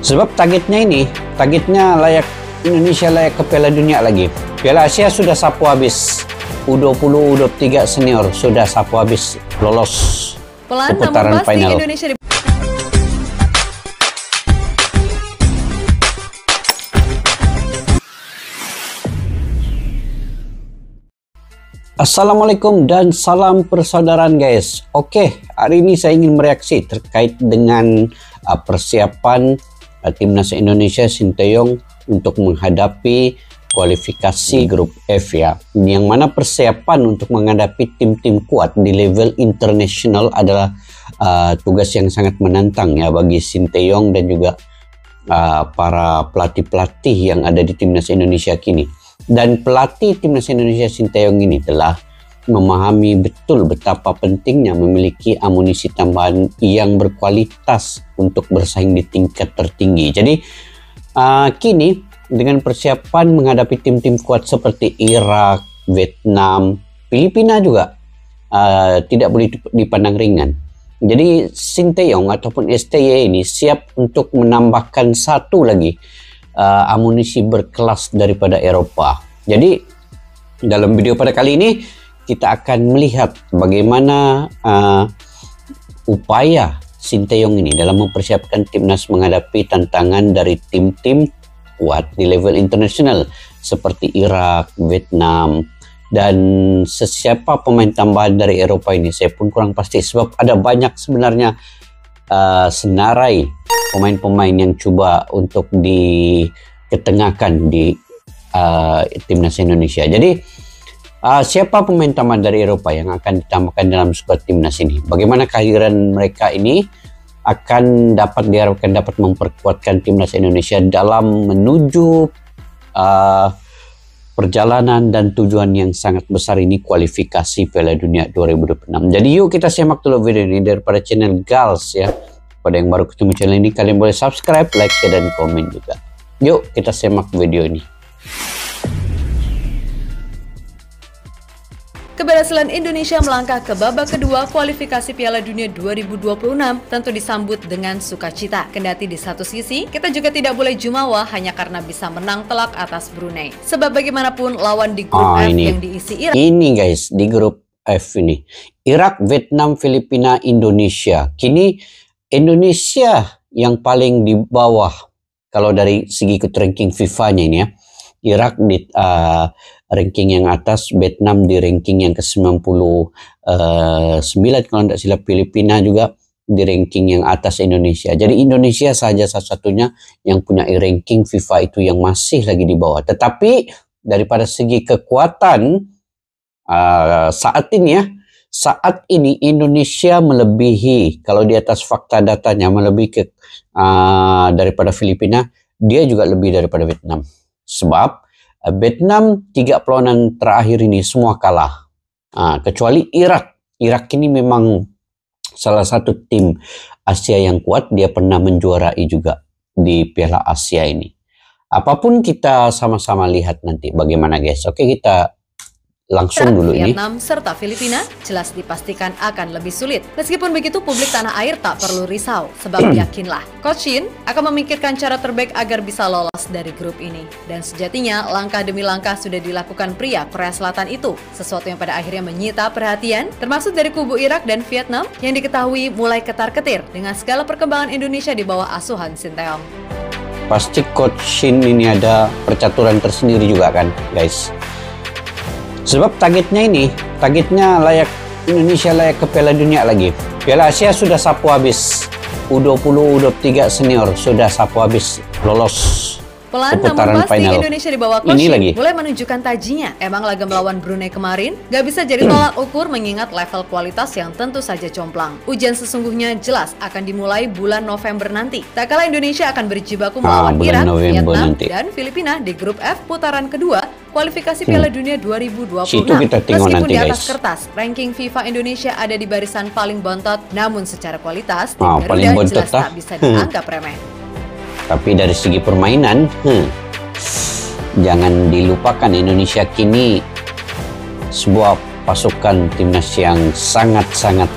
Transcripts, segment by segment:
Sebab targetnya layak Indonesia layak ke Piala Dunia lagi. Piala Asia sudah sapu habis. U20, U23 senior sudah sapu habis lolos ke putaran final. Assalamualaikum dan salam persaudaraan guys. Oke, hari ini saya ingin mereaksi terkait dengan persiapan Timnas Indonesia Sinteyong untuk menghadapi kualifikasi grup F ya. Yang mana persiapan untuk menghadapi tim-tim kuat di level internasional adalah tugas yang sangat menantang ya bagi Sinteyong dan juga para pelatih-pelatih yang ada di Timnas Indonesia kini. Dan pelatih Timnas Indonesia Sinteyong ini telah memahami betul betapa pentingnya memiliki amunisi tambahan yang berkualitas untuk bersaing di tingkat tertinggi. Jadi kini dengan persiapan menghadapi tim-tim kuat seperti Irak, Vietnam, Filipina juga tidak boleh dipandang ringan. Jadi Sinteyong ataupun STY ini siap untuk menambahkan satu lagi amunisi berkelas daripada Eropa. Jadi dalam video pada kali ini kita akan melihat bagaimana upaya Sinteyong ini dalam mempersiapkan timnas menghadapi tantangan dari tim-tim kuat di level internasional seperti Irak, Vietnam, dan sesiapa pemain tambahan dari Eropa ini saya pun kurang pasti sebab ada banyak sebenarnya senarai pemain-pemain yang coba untuk diketengahkan di timnas Indonesia. Jadi siapa pemain tambahan dari Eropa yang akan ditambahkan dalam skuad timnas ini? Bagaimana kehadiran mereka ini akan diharapkan dapat memperkuatkan timnas Indonesia dalam menuju perjalanan dan tujuan yang sangat besar ini, kualifikasi Piala Dunia 2026. Jadi yuk kita simak dulu video ini daripada channel Gals ya. Pada yang baru ketemu channel ini, kalian boleh subscribe, like, share, dan komen juga. Yuk kita simak video ini. Keberhasilan Indonesia melangkah ke babak kedua kualifikasi Piala Dunia 2026 tentu disambut dengan sukacita. Kendati di satu sisi, kita juga tidak boleh jumawa hanya karena bisa menang telak atas Brunei. Sebab bagaimanapun lawan di grup F yang diisi Irak. Ini guys, di grup F ini. Irak, Vietnam, Filipina, Indonesia. Kini Indonesia yang paling di bawah kalau dari segi ikut ranking FIFA-nya ini ya. Irak di ranking yang atas, Vietnam di ranking yang ke-99 kalau tidak silap, Filipina juga di ranking yang atas Indonesia. Jadi Indonesia saja satu-satunya yang punya ranking FIFA itu yang masih lagi di bawah. Tetapi daripada segi kekuatan saat ini Indonesia melebihi, kalau di atas fakta datanya melebihi daripada Filipina, dia juga lebih daripada Vietnam. Sebab Vietnam 3 perlawanan terakhir ini semua kalah. Kecuali Irak. Irak ini memang salah satu tim Asia yang kuat. Dia pernah menjuarai juga di Piala Asia ini. Apapun kita sama-sama lihat nanti bagaimana guys. Oke, kita langsung dulu ini. Vietnam serta Filipina jelas dipastikan akan lebih sulit. Meskipun begitu, publik tanah air tak perlu risau. Sebab yakinlah, Coach Shin akan memikirkan cara terbaik agar bisa lolos dari grup ini. Dan sejatinya, langkah demi langkah sudah dilakukan pria Korea Selatan itu. Sesuatu yang pada akhirnya menyita perhatian, termasuk dari kubu Irak dan Vietnam, yang diketahui mulai ketar-ketir dengan segala perkembangan Indonesia di bawah asuhan Sinteyong. Pasti Coach Shin ini ada percaturan tersendiri juga kan guys. Sebab targetnya layak Indonesia layak ke Piala Dunia lagi. Piala Asia sudah sapu habis. U20, U23 senior sudah sapu habis lolos pelan namun pasti final. Indonesia di bawah Coach Shin mulai menunjukkan tajinya. Emang laga melawan Brunei kemarin gak bisa jadi tolak ukur mengingat level kualitas yang tentu saja jomplang. Ujian sesungguhnya jelas akan dimulai bulan November nanti. Tak kalah Indonesia akan berjibaku melawan Irak, Vietnam, dan Filipina di grup F putaran kedua kualifikasi Piala Dunia 2026. Meskipun di atas kertas, ranking FIFA Indonesia ada di barisan paling bontot, namun secara kualitas tim Garuda jelas tak bisa dianggap remeh. Tapi dari segi permainan, jangan dilupakan Indonesia kini sebuah pasukan timnas yang sangat-sangat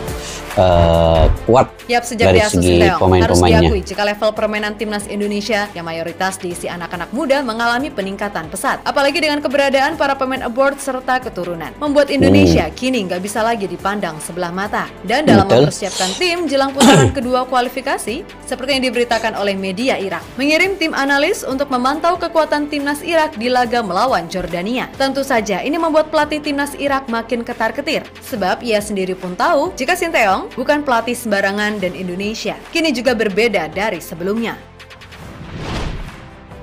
kuat Yap, sejak diasuh Sinteyong, harus diakui jika level permainan timnas Indonesia yang mayoritas diisi anak-anak muda mengalami peningkatan pesat. Apalagi dengan keberadaan para pemain abroad serta keturunan, membuat Indonesia kini nggak bisa lagi dipandang sebelah mata. Dan dalam mempersiapkan tim jelang putaran kedua kualifikasi, seperti yang diberitakan oleh media Irak, mengirim tim analis untuk memantau kekuatan timnas Irak di laga melawan Jordania. Tentu saja ini membuat pelatih timnas Irak makin ketar-ketir, sebab ia sendiri pun tahu jika Sinteyong bukan pelatih sembarangan dan Indonesia kini juga berbeda dari sebelumnya.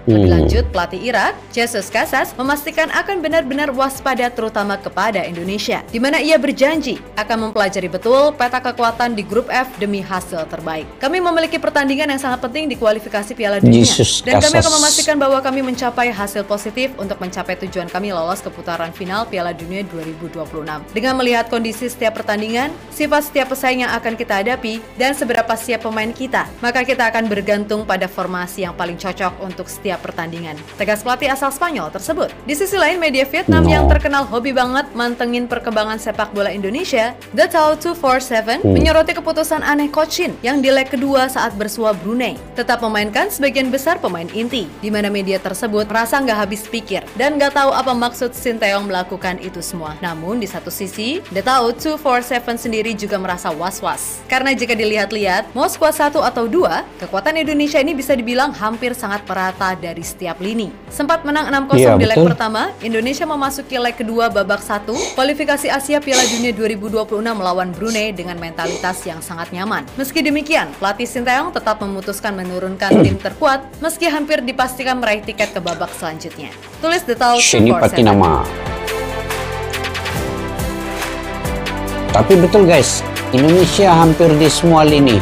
Lebih lanjut, pelatih Irak, Jesus Casas, memastikan akan benar-benar waspada terutama kepada Indonesia, di mana ia berjanji akan mempelajari betul peta kekuatan di grup F demi hasil terbaik. Kami memiliki pertandingan yang sangat penting di kualifikasi Piala Dunia, dan kami akan memastikan bahwa kami mencapai hasil positif untuk mencapai tujuan kami lolos ke putaran final Piala Dunia 2026. Dengan melihat kondisi setiap pertandingan, sifat setiap pesaing yang akan kita hadapi, dan seberapa siap pemain kita, maka kita akan bergantung pada formasi yang paling cocok untuk setiap pertandingan, tegas pelatih asal Spanyol tersebut. Di sisi lain, media Vietnam yang terkenal hobi banget mantengin perkembangan sepak bola Indonesia, The Tao 247, menyoroti keputusan aneh Coach Shin yang di leg kedua saat bersua Brunei tetap memainkan sebagian besar pemain inti, di mana media tersebut merasa nggak habis pikir dan nggak tahu apa maksud Sinteyong melakukan itu semua. Namun di satu sisi, The Tao 247 sendiri juga merasa was-was, karena jika dilihat-lihat, mau skuad 1 atau 2, kekuatan Indonesia ini bisa dibilang hampir sangat merata dari setiap lini. Sempat menang 6-0 di leg pertama, Indonesia memasuki leg kedua babak 1 kualifikasi Asia Piala Dunia 2026 melawan Brunei dengan mentalitas yang sangat nyaman. Meski demikian, pelatih Sinteyong tetap memutuskan menurunkan tim terkuat meski hampir dipastikan meraih tiket ke babak selanjutnya. Tulis The Tao 247. Tapi betul guys, Indonesia hampir di semua lini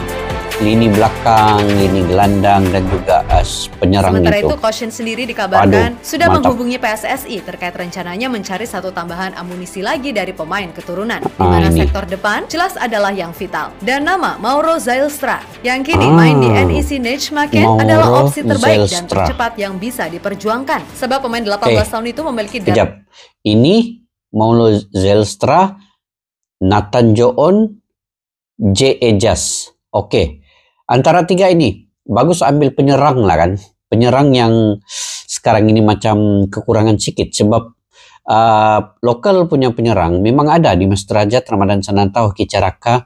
belakang, lini gelandang, dan juga penyerang. Sementara itu, Coach Shin sendiri dikabarkan sudah menghubungi PSSI terkait rencananya mencari satu tambahan amunisi lagi dari pemain keturunan, di mana sektor depan jelas adalah yang vital. Dan nama Mauro Zylstra yang kini main di NEC Nijmegen adalah opsi terbaik dan tercepat yang bisa diperjuangkan, sebab pemain 18 tahun itu memiliki ini Mauro Zylstra, Nathan Joon, J. Ejas. Antara tiga ini, bagus ambil penyerang lah kan. Penyerang yang sekarang ini macam kekurangan sedikit. Sebab lokal punya penyerang memang ada di Mas Derajat, Ramadan Sananta, Hoki Caraka,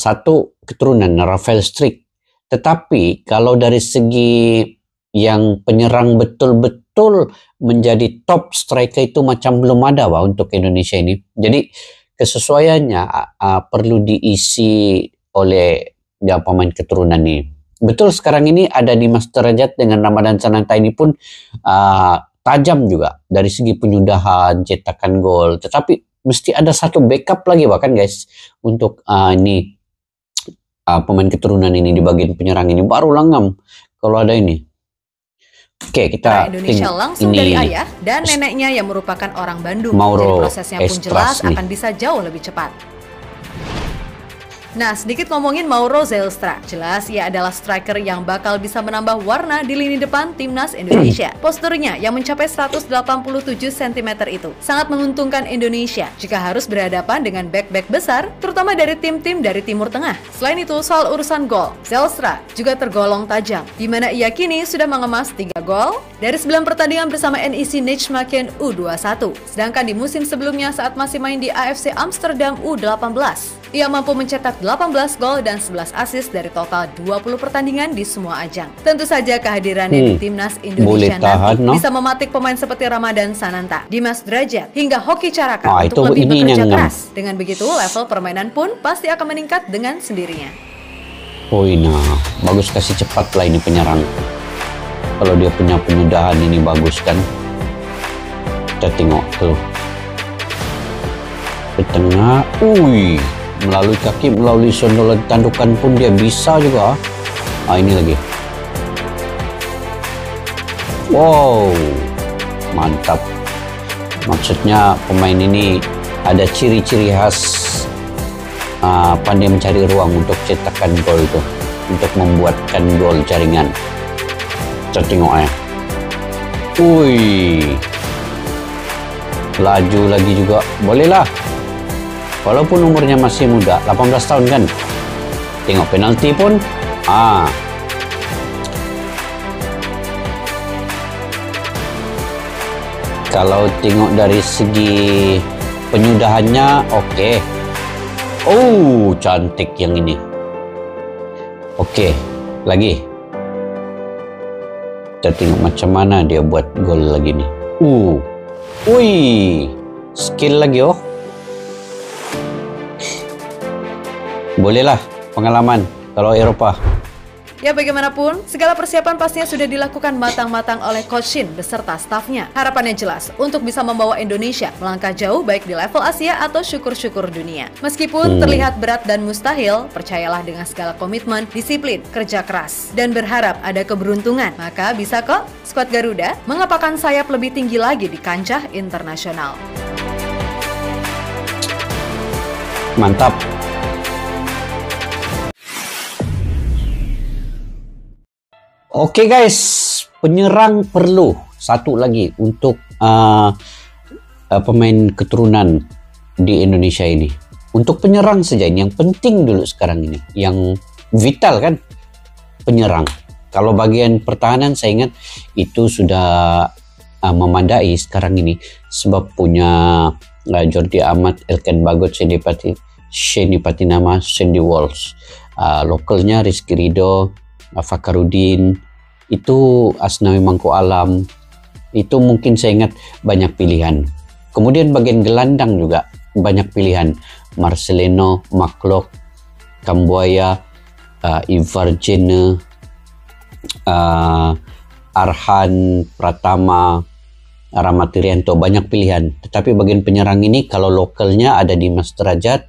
satu keturunan Rafael Strik. Tetapi kalau dari segi yang penyerang betul-betul menjadi top striker itu macam belum ada untuk Indonesia ini. Jadi kesesuaiannya perlu diisi oleh pemain keturunan ini. Betul, sekarang ini ada di Mas Derajat dengan Ramadan Sananta ini pun tajam juga dari segi penyudahan, cetakan gol. Tetapi mesti ada satu backup lagi bahkan guys untuk pemain keturunan ini di bagian penyerang ini baru langgam kalau ada ini. Kita Indonesia langsung dari ayah dan neneknya yang merupakan orang Bandung. Jadi prosesnya pun jelas akan bisa jauh lebih cepat. Nah, sedikit ngomongin Mauro Zylstra. Jelas ia adalah striker yang bakal bisa menambah warna di lini depan timnas Indonesia. Posturnya yang mencapai 187 cm itu sangat menguntungkan Indonesia jika harus berhadapan dengan back-back besar, terutama dari tim-tim dari Timur Tengah. Selain itu, soal urusan gol, Zylstra juga tergolong tajam, di mana ia kini sudah mengemas 3 gol dari 9 pertandingan bersama NEC Nijmegen U21. Sedangkan di musim sebelumnya saat masih main di AFC Amsterdam U18, ia mampu mencetak 18 gol dan 11 assist dari total 20 pertandingan di semua ajang. Tentu saja kehadirannya di timnas Indonesia nanti bisa mematik pemain seperti Ramadan Sananta, Dimas Derajat, hingga Hoki Caraka untuk lebih bekerja keras. Dengan begitu, level permainan pun pasti akan meningkat dengan sendirinya. Bagus, kasih cepat lah ini penyerang. Kalau dia punya penyudahan ini bagus kan. Kita tengok tuh. Ke tengah, melalui kaki, melalui sondolan tandukan pun dia bisa juga. Ini lagi. Wow, mantap. Maksudnya pemain ini ada ciri-ciri khas pandai mencari ruang untuk cetakan gol itu, untuk membuatkan gol jaringan. Kita tengok laju lagi juga, bolehlah. Walaupun umurnya masih muda, 18 tahun kan. Tengok penalti pun. Kalau tengok dari segi penyudahannya, oke. Oh, cantik yang ini. Oke, lagi. Kita tengok macam mana dia buat gol lagi nih. Wih, skill lagi oh. Bolehlah pengalaman kalau Eropa. Ya bagaimanapun, segala persiapan pastinya sudah dilakukan matang-matang oleh Coach Shin beserta stafnya. Harapannya jelas untuk bisa membawa Indonesia melangkah jauh baik di level Asia atau syukur-syukur dunia. Meskipun terlihat berat dan mustahil, percayalah dengan segala komitmen, disiplin, kerja keras, dan berharap ada keberuntungan, maka bisa kok skuad Garuda mengepakkan sayap lebih tinggi lagi di kancah internasional. Mantap. Oke guys, penyerang perlu satu lagi untuk pemain keturunan di Indonesia ini. Untuk penyerang saja ini yang penting dulu sekarang ini, yang vital kan penyerang. Kalau bagian pertahanan saya ingat itu sudah memadai sekarang ini, sebab punya Jordi Amat, Elkan Bagot, Sheni Patinama, Sandy Walsh, lokalnya Rizky Ridho, Fakarudin, itu Asnawi Mangko Alam, itu mungkin saya ingat banyak pilihan. Kemudian bagian gelandang juga banyak pilihan, Marcelino, Maklok, Kambuaya, Ivar Jene, Arhan Pratama, Rahmat Irianto, banyak pilihan. Tetapi bagian penyerang ini kalau lokalnya ada Dimas Derajat,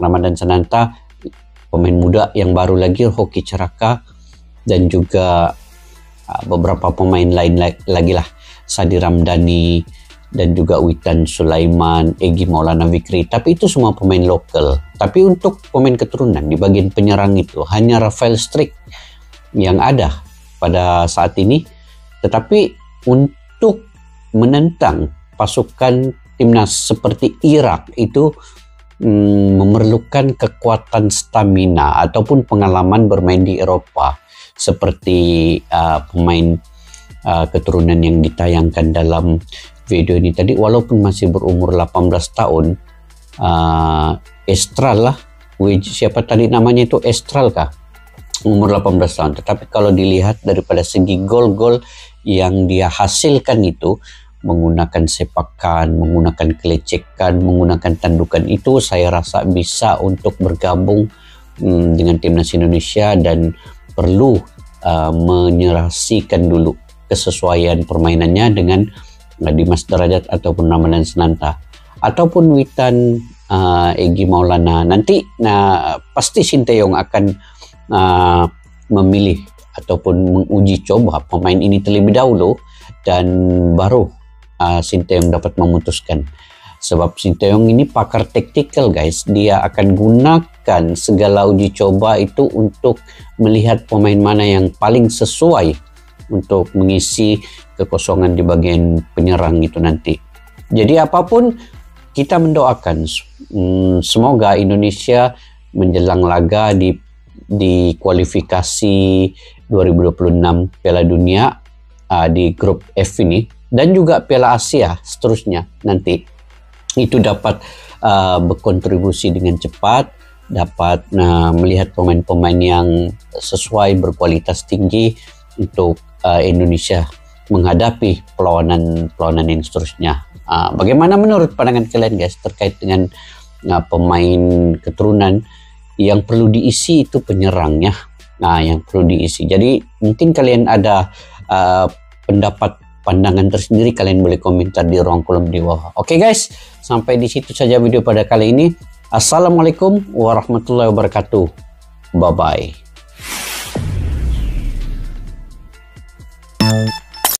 Ramadan Sananta, pemain muda yang baru lagi Hoki Caraka, dan juga beberapa pemain lain lagi lah, Sadi Ramdhani dan juga Witan Sulaiman, Egy Maulana Fikri. Tapi itu semua pemain lokal. Tapi untuk pemain keturunan di bagian penyerang itu hanya Rafael Strik yang ada pada saat ini. Tetapi untuk menentang pasukan timnas seperti Irak itu memerlukan kekuatan stamina ataupun pengalaman bermain di Eropa, seperti pemain keturunan yang ditayangkan dalam video ini tadi, walaupun masih berumur 18 tahun, Estral lah, siapa tadi namanya itu, Estral kah, umur 18 tahun. Tetapi kalau dilihat daripada segi gol-gol yang dia hasilkan itu, menggunakan sepakan, menggunakan kelecekan, menggunakan tandukan, itu saya rasa bisa untuk bergabung dengan timnas Indonesia, dan perlu menyerasikan dulu kesesuaian permainannya dengan Dimas Derajat ataupun Ramadan Sananta ataupun Witan Egy Maulana. Nanti pasti Sinteyong akan memilih ataupun menguji coba pemain ini terlebih dahulu, dan baru Sinteyong dapat memutuskan. Sebab Sinteyong ini pakar taktikal guys, dia akan gunakan segala uji coba itu untuk melihat pemain mana yang paling sesuai untuk mengisi kekosongan di bagian penyerang itu nanti. Jadi apapun, kita mendoakan semoga Indonesia menjelang laga di kualifikasi 2026 Piala Dunia di grup F ini, dan juga Piala Asia seterusnya nanti, itu dapat berkontribusi dengan cepat, dapat melihat pemain-pemain yang sesuai, berkualitas tinggi untuk Indonesia menghadapi perlawanan yang seterusnya. Bagaimana menurut pandangan kalian guys terkait dengan pemain keturunan yang perlu diisi itu penyerangnya? Yang perlu diisi. Jadi mungkin kalian ada pandangan tersendiri, kalian boleh komentar di ruang kolom di bawah. Oke guys, sampai di situ saja video pada kali ini. Assalamualaikum warahmatullahi wabarakatuh. Bye bye.